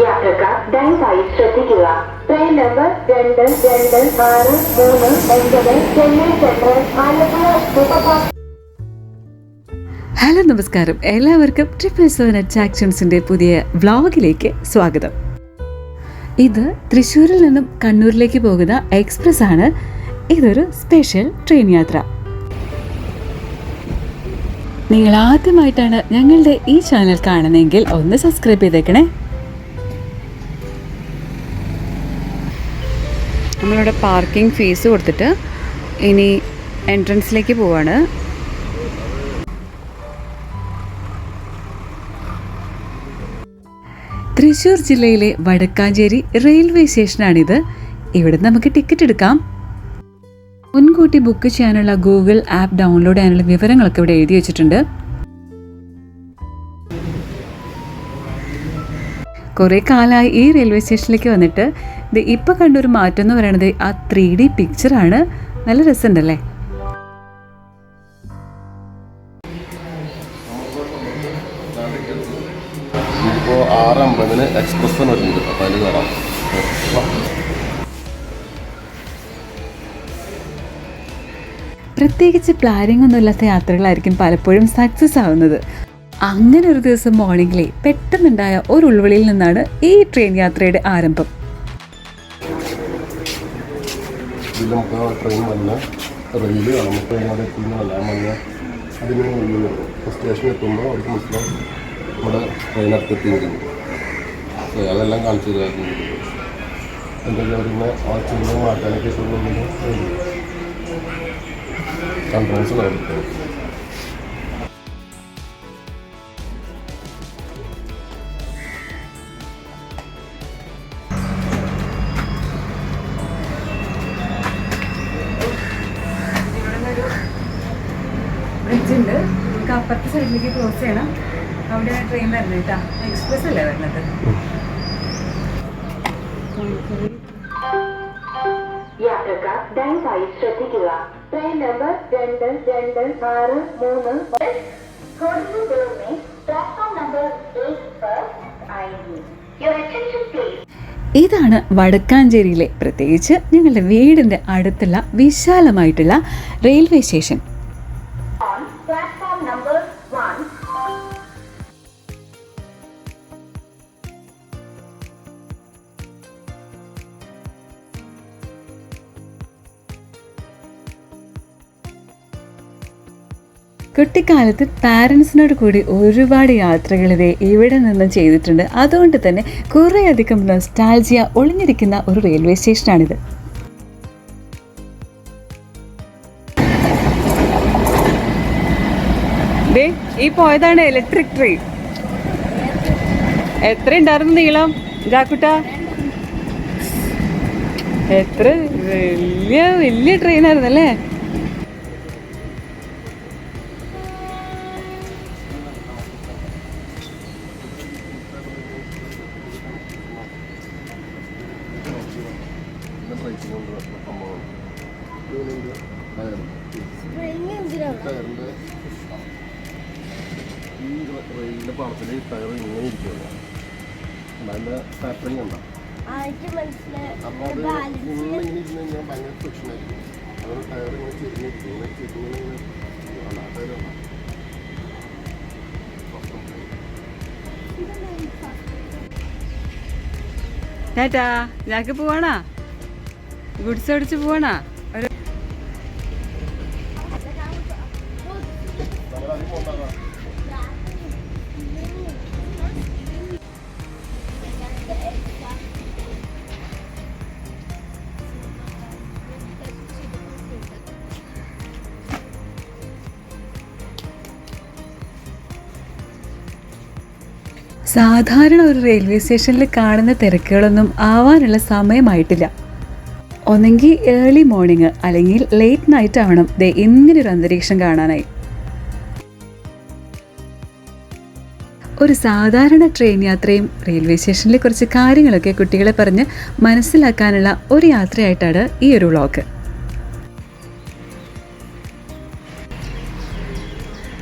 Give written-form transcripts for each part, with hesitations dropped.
യാത്രക്കാർ ദയവായി ശ്രദ്ധിക്കുക. Train number 2263 Chennai central Alappuzha superfast. Hello നമസ്കാരം, എല്ലാവർക്കും 777 അട്രാക്ഷൻസിൻ്റെ പുതിയ വ്ളോഗിലേക്ക് സ്വാഗതം. ഇത് തൃശ്ശൂരിൽ നിന്നും കണ്ണൂരിലേക്ക് പോകുന്ന എക്സ്പ്രസ് ആണ്. ഇതൊരു സ്പെഷ്യൽ ട്രെയിൻ യാത്ര. നിങ്ങൾ ആദ്യമായിട്ടാണ് ഞങ്ങളുടെ ഈ ചാനൽ കാണുന്നതെങ്കിൽ ഒന്ന് സബ്സ്ക്രൈബ് ചെയ്തേക്കണേ. നമ്മളിവിടെ പാർക്കിംഗ് ഫീസ് കൊടുത്തിട്ട് ഇനി എൻട്രൻസിലേക്ക് പോവാണ്. തൃശ്ശൂർ ജില്ലയിലെ വടക്കാഞ്ചേരി റെയിൽവേ സ്റ്റേഷനാണിത്. ഇവിടെ നമുക്ക് ടിക്കറ്റ് എടുക്കാം. മുൻകൂട്ടി ബുക്ക് ചെയ്യാനുള്ള ഗൂഗിൾ ആപ്പ് ഡൗൺലോഡ് ചെയ്യാനുള്ള വിവരങ്ങളൊക്കെ ഇവിടെ എഴുതി വെച്ചിട്ടുണ്ട്. കുറേ കാലമായി ഈ റെയിൽവേ സ്റ്റേഷനിലേക്ക് വന്നിട്ട് ഇപ്പോൾ കണ്ടൊരു മാറ്റം എന്ന് പറയുന്നത് ആ 3D പിക്ചറാണ്. നല്ല രസമുണ്ടല്ലേ? ഇപ്പോൾ 6:50 എക്സ്പ്രസ് വരുന്നുണ്ട്. അപ്പോൾ അതിൽ കയറാം. പ്രത്യേകിച്ച് പ്ലാനിംഗ് ഒന്നുമില്ലാത്ത യാത്രകളായിരിക്കും പലപ്പോഴും സക്സസ് ആവുന്നത്. അങ്ങനെ ഒരു ദിവസം മോർണിംഗിലെ പെട്ടെന്നുണ്ടായ ഒരു ഉൾവിളിയിൽ നിന്നാണ് ഈ ട്രെയിൻ യാത്രയുടെ ആരംഭം. ഇതിൽ നമുക്ക് ട്രെയിൻ വന്ന റെയിൽ നമുക്ക് അവിടെ എത്തുന്നതല്ല വന്ന അതിന് സ്റ്റേഷനിൽ എത്തുമ്പോൾ അവർക്ക് മനസ്സിലാവും നമ്മുടെ ട്രെയിൻ അടുത്തെത്തിയിരിക്കുന്നു. അതെല്ലാം കാണിച്ചു തരായിരുന്നു. എന്തെങ്കിലും അവരിങ്ങനെ ആ ചിഹ്നം മാറ്റാനൊക്കെ കൺട്രോൾസ് നടത്തും. ബ്രിഡ്ജുണ്ട്, നമുക്ക് അപ്പുറത്തെ സൈഡിലേക്ക് ക്രോസ് ചെയ്യണം. അവിടെ ട്രെയിൻ വരുന്നത് കേട്ടോ. എക്സ്പ്രസ് അല്ലേ വരുന്നത്. യാത്രക്കാർ ദയവായി ശ്രദ്ധിക്കുക. ട്രെയിൻ നമ്പർ 2263 പ്ലാറ്റ്ഫോം നമ്പർ 8 पर आएगी. Your attention please. ഇതാണ് വടക്കാഞ്ചേരിയിലെ, പ്രത്യേകിച്ച് ഞങ്ങളുടെ വീടിൻ്റെ അടുത്തുള്ള വിശാലമായിട്ടുള്ള railway station. On platform number 1. കുട്ടിക്കാലത്ത് പാരൻസിനോട് കൂടി ഒരുപാട് യാത്രകൾ ഇവിടെ നിന്നും ചെയ്തിട്ടുണ്ട്. അതുകൊണ്ട് തന്നെ കുറേയധികം നൊസ്റ്റാൾജിയ ഒളിഞ്ഞിരിക്കുന്ന ഒരു റെയിൽവേ സ്റ്റേഷനാണിത്. ഈ പോയതാണ് ഇലക്ട്രിക് ട്രെയിൻ. എത്ര ഉണ്ടായിരുന്നു നീളം ജാക്കുട്ട? എത്ര വലിയ വലിയ ട്രെയിനായിരുന്നു അല്ലേ? ഈ റെയിലിൻ്റെ പാളത്തിൽ ടയർ ഇങ്ങനെ ഇരിക്കുകയാണ്. നല്ല പാറ്ററിങ് ഉണ്ടാവും. അപ്പോൾ അത് ഇങ്ങനെ ഇരുന്ന് കഴിഞ്ഞാൽ ഭയങ്കര ഫ്രിക്ഷനായിരിക്കും. അതുകൊണ്ട് ടയർ ഇങ്ങനെ ചെരിഞ്ഞിരിക്കും. ഇങ്ങനെ ചെരിഞ്ഞിങ്ങനെ ടയർ ഉണ്ടാവും. ചേട്ടാ ഞാക്ക് പോവാണാ? ഗുഡ്സ് അടിച്ച് പോവാണാ? സാധാരണ ഒരു റെയിൽവേ സ്റ്റേഷനിൽ കാണുന്ന തിരക്കുകളൊന്നും ആവാനുള്ള സമയമായിട്ടില്ല. ഒന്നെങ്കിൽ ഏർലി മോർണിംഗ് അല്ലെങ്കിൽ ലേറ്റ് നൈറ്റ് ആവണം ഇങ്ങനൊരു അന്തരീക്ഷം കാണാനായി. ഒരു സാധാരണ ട്രെയിൻ യാത്രയും റെയിൽവേ സ്റ്റേഷനിലെ കുറച്ച് കാര്യങ്ങളൊക്കെ കുട്ടികളെ പറഞ്ഞ് മനസ്സിലാക്കാനുള്ള ഒരു യാത്രയായിട്ടാണ് ഈ ഒരു vlog.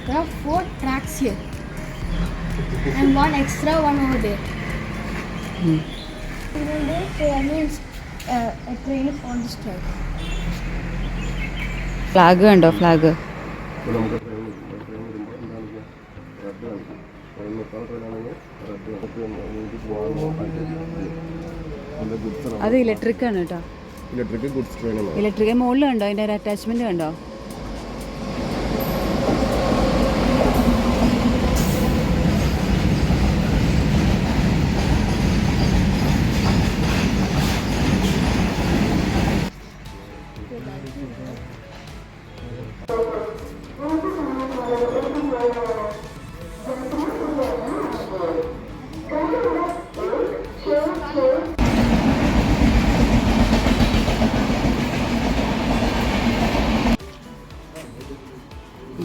There are 4 tracks here. and one extra one over there. Means a train on this track. Flag കണ്ടോ? ഫ്ലാഗ് അപ്പോൾ നമുക്ക് ട്രെയിൻ വരുമ്പോൾ എന്താണ് റെഡ് കാണിക്കും. ട്രെയിൻ നിൽക്കാത്ത ട്രെയിനാണെങ്കിൽ റെഡ് പോകാൻ അത് ഇലക്ട്രിക് ആണ് കേട്ടോ. ഇലക്ട്രിക് ഗുഡ്സ് ട്രെയിനാണ്. ഇലക്ട്രിക് മുകളിൽ കണ്ടോ? അതിൻ്റെ ഒരു അറ്റാച്ച്മെന്റ് കണ്ടോ?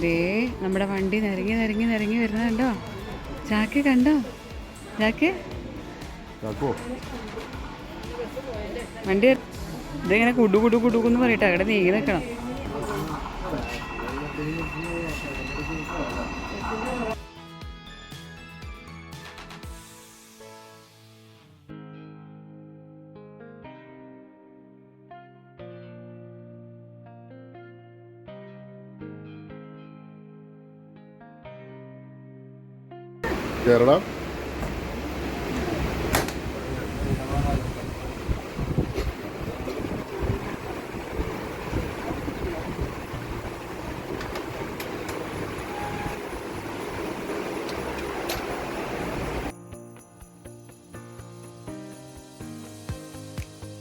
ദേ നമ്മുടെ വണ്ടി നിരങ്ങി നിരങ്ങി നിരങ്ങി വരുന്നത് കണ്ടോ? ചാക്ക് കണ്ടോ? ചാക്ക് വണ്ടി ഇതിങ്ങനെ കുടു കുടു കുടുക്കെന്ന് പറയട്ടെ, അവിടെ നീങ്ങി നിൽക്കണം. കേരള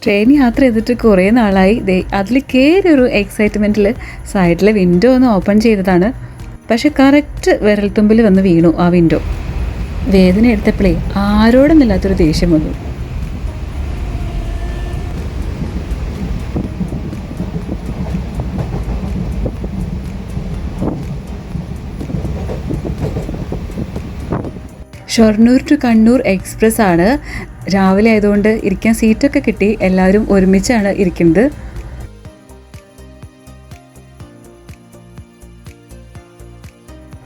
ട്രെയിൻ യാത്ര ചെയ്തിട്ട് കുറേ നാളായി. അതിൽ കയറി ഒരു എക്സൈറ്റ്മെൻറ്റിൽ സൈഡിലെ വിൻഡോ ഒന്ന് ഓപ്പൺ ചെയ്തതാണ്. പക്ഷെ കറക്റ്റ് വിരൽത്തുമ്പിൽ വന്ന് വീണു ആ വിൻഡോ. വേദന എടുത്തപ്പോഴേ ആരോടൊന്നില്ലാത്തൊരു ദേഷ്യം വന്നു. ഷൊർണൂർ ടു കണ്ണൂർ എക്സ്പ്രസ് ആണ്. രാവിലെ ആയതുകൊണ്ട് ഇരിക്കാൻ സീറ്റൊക്കെ കിട്ടി. എല്ലാവരും ഒരുമിച്ചാണ് ഇരിക്കുന്നത്.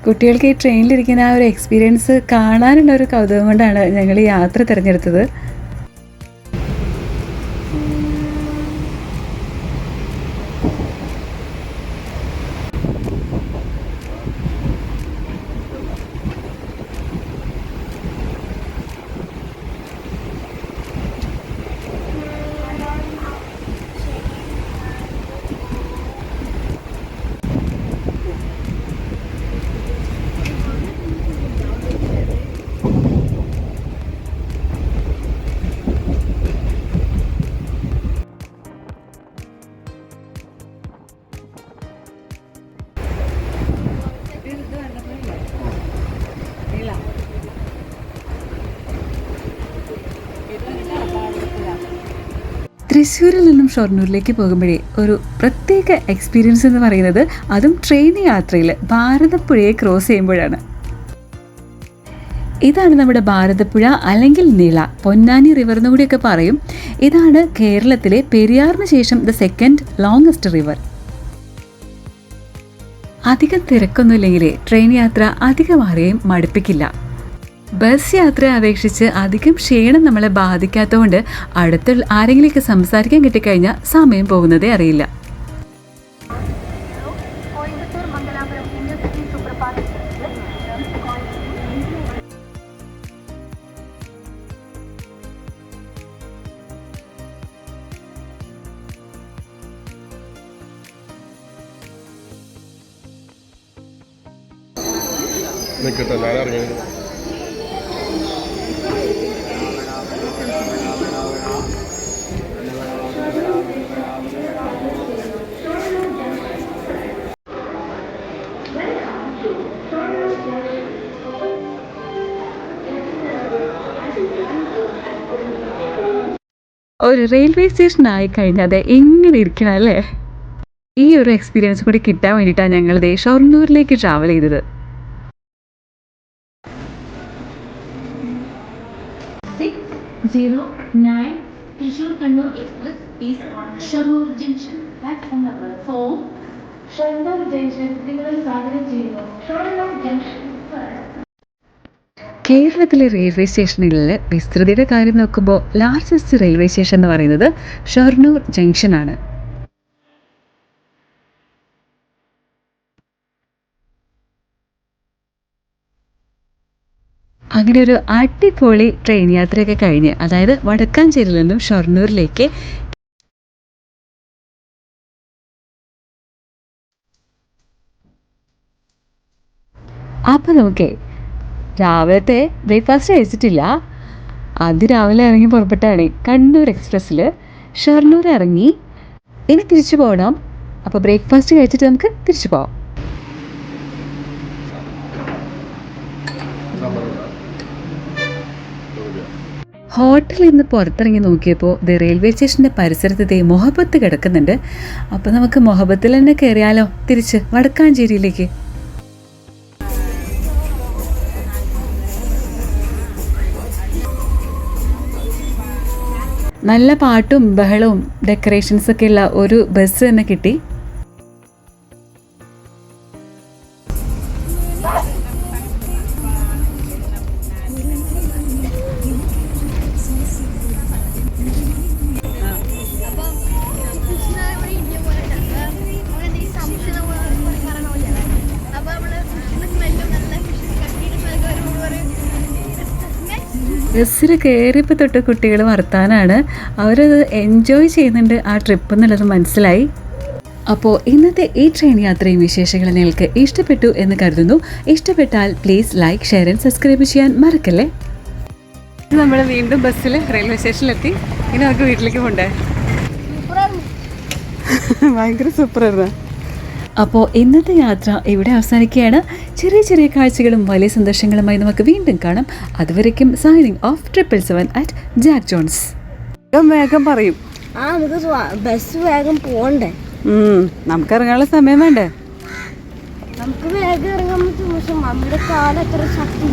കുട്ടികൾക്ക് ഈ ട്രെയിനിലിരിക്കുന്ന ആ ഒരു എക്സ്പീരിയൻസ് കാണാനുള്ള ഒരു കൗതുകം കൊണ്ടാണ് ഞങ്ങൾ ഈ യാത്ര തിരഞ്ഞെടുത്തത്. തൃശ്ശൂരിൽ നിന്നും ഷൊർണൂരിലേക്ക് പോകുമ്പോഴേ ഒരു പ്രത്യേക എക്സ്പീരിയൻസ് എന്ന് പറയുന്നത് അതും ട്രെയിൻ യാത്രയിൽ ഭാരതപ്പുഴയെ ക്രോസ് ചെയ്യുമ്പോഴാണ്. ഇതാണ് നമ്മുടെ ഭാരതപ്പുഴ അല്ലെങ്കിൽ നിള, പൊന്നാനി റിവർ എന്ന് കൂടിയൊക്കെ പറയും. ഇതാണ് കേരളത്തിലെ പെരിയാറിന് ശേഷം ദ സെക്കൻഡ് ലോങ്സ്റ്റ് റിവർ. അധികം തിരക്കൊന്നുമില്ലെങ്കിലേ ട്രെയിൻ യാത്ര അധികം ആരെയും മടുപ്പിക്കില്ല. ബസ് യാത്രയെ അപേക്ഷിച്ച് അധികം ക്ഷീണം നമ്മളെ ബാധിക്കാത്തതുകൊണ്ട് അടുത്തുള്ള ആരെങ്കിലുമൊക്കെ സംസാരിക്കാൻ കിട്ടിക്കഴിഞ്ഞാൽ സമയം പോകുന്നതേ അറിയില്ല. നിൽക്കട്ടെ, ഞാൻ ഇറങ്ങി. ഒരു റെയിൽവേ സ്റ്റേഷൻ ആയി കഴിഞ്ഞാൽ അത് എങ്ങനെ ഇരിക്കണം അല്ലേ? ഈ ഒരു എക്സ്പീരിയൻസ് കൂടി കിട്ടാൻ വേണ്ടിയിട്ടാണ് ഞങ്ങൾ ഷൊർണൂരിലേക്ക് ട്രാവൽ ചെയ്തത്. 609 Thrissur Kannur Express is Shornur Junction. Platform number 4. Shornur Junction. നിങ്ങൾ സ്വാഗതം ചെയ്യുന്നു. Shornur Junction. കേരളത്തിലെ റെയിൽവേ സ്റ്റേഷനുകളിൽ വിസ്തൃതിയുടെ കാര്യം നോക്കുമ്പോൾ ലാർജസ്റ്റ് റെയിൽവേ സ്റ്റേഷൻ എന്ന് പറയുന്നത് ഷൊർണൂർ ജംഗ്ഷനാണ്. അങ്ങനെ ഒരു അടിപൊളി ട്രെയിൻ യാത്രയൊക്കെ കഴിഞ്ഞ്, അതായത് വടക്കാഞ്ചേരിയിൽ നിന്നും ഷൊർണൂരിലേക്ക് അപ്പോൾ നമുക്ക് രാവിലത്തെ ബ്രേക്ക്ഫാസ്റ്റ് കഴിച്ചിട്ടില്ല. അതിരാവിലെ ഇറങ്ങി പുറപ്പെട്ടാണ് കണ്ണൂർ എക്സ്പ്രസ്സിൽ ഷൊർണൂർ ഇറങ്ങി. ഇനി തിരിച്ചു പോകണം. അപ്പോൾ ബ്രേക്ക്ഫാസ്റ്റ് കഴിച്ചിട്ട് നമുക്ക് തിരിച്ചു പോകാം. ഹോട്ടലിൽ നിന്ന് പുറത്തിറങ്ങി നോക്കിയപ്പോൾ റെയിൽവേ സ്റ്റേഷൻ്റെ പരിസരത്തെ മൊഹബത്ത് കിടക്കുന്നുണ്ട്. അപ്പോൾ നമുക്ക് മൊഹബത്തിൽ തന്നെ കയറിയാലോ തിരിച്ച് വടക്കാഞ്ചേരിയിലേക്ക്. നല്ല പാട്ടും ബഹളവും ഡെക്കറേഷൻസൊക്കെ ഉള്ള ഒരു ബസ് തന്നെ കിട്ടി. ബസ്സിൽ കയറിയപ്പോൾ തൊട്ട് കുട്ടികൾ വർത്താനാണ്. അവരത് എൻജോയ് ചെയ്യുന്നുണ്ട് ആ ട്രിപ്പ് എന്നുള്ളത് മനസ്സിലായി. അപ്പോൾ ഇന്നത്തെ ഈ ട്രെയിൻ യാത്രയും വിശേഷങ്ങളും നിങ്ങൾക്ക് ഇഷ്ടപ്പെട്ടു എന്ന് കരുതുന്നു. ഇഷ്ടപ്പെട്ടാൽ please like, share and subscribe ചെയ്യാൻ മറക്കല്ലേ. നമ്മൾ വീണ്ടും ബസ്സിൽ റെയിൽവേ സ്റ്റേഷനിലെത്തി. ഇനി നമുക്ക് വീട്ടിലേക്ക് പോകണ്ടേ? ഭയങ്കര സൂപ്പറായിരുന്നു. അപ്പോൾ ഇന്നത്തെ യാത്ര ഇവിടെ അവസാനിക്കുകയാണ്. ചെറിയ ചെറിയ കാഴ്ചകളും വലിയ സന്തോഷങ്ങളുമായി നമുക്ക് വീണ്ടും കാണാം. അതുവരേക്കും signing off 777 at Jack John's. വേഗം പറയും. നമുക്ക് ബസ് വേഗം പോകണ്ടേ? നമുക്ക് ഇറങ്ങാനുള്ള സമയം വേണ്ടേ? നമുക്ക് വേഗം ഇറങ്ങാൻ പറ്റും, പക്ഷെ നമ്മുടെ കാലത്ര ശക്തി